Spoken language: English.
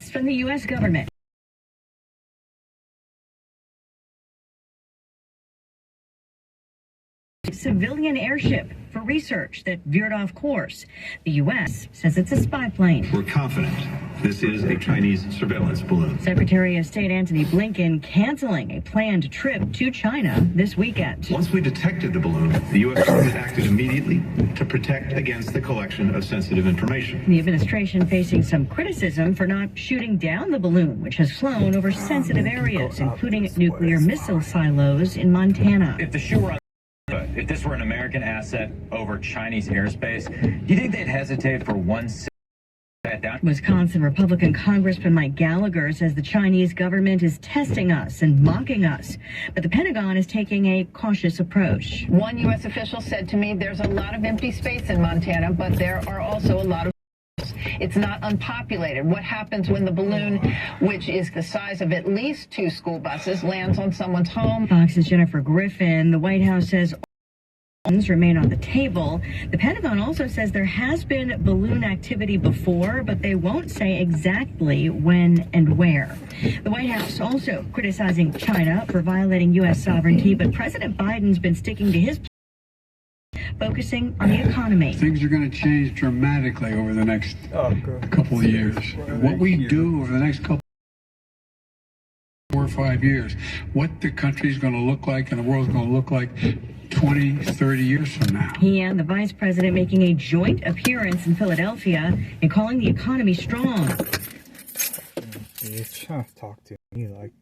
request from the U.S. government. Civilian airship for research that veered off course. The U.S. says it's a spy plane. We're confident this is a Chinese surveillance balloon. Secretary of State Antony Blinken canceling a planned trip to China this weekend. Once we detected the balloon, the U.S. acted immediately to protect against the collection of sensitive information. The administration facing some criticism for not shooting down the balloon, which has flown over sensitive areas, including nuclear missile silos in Montana. If this were an American asset over Chinese airspace, do you think they'd hesitate for 1 second? Wisconsin Republican Congressman Mike Gallagher says the Chinese government is testing us and mocking us, but the Pentagon is taking a cautious approach. One U.S. official said to me, there's a lot of empty space in Montana, but there are also a lot of it's not unpopulated. What happens when the balloon, which is the size of at least 2 school buses, lands on someone's home? Fox's Jennifer Griffin. The White House says options remain on the table. The Pentagon also says there has been balloon activity before, but they won't say exactly when and where. The White House also criticizing China for violating U.S. sovereignty, but President Biden's been sticking to his focusing on the economy. Things are going to change dramatically over the next couple of years. What we do over the next 4 or 5 years, what the country's going to look like and the world's going to look like 20, 30 years from now. He and the vice president making a joint appearance in Philadelphia and calling the economy strong. He's trying to talk to me like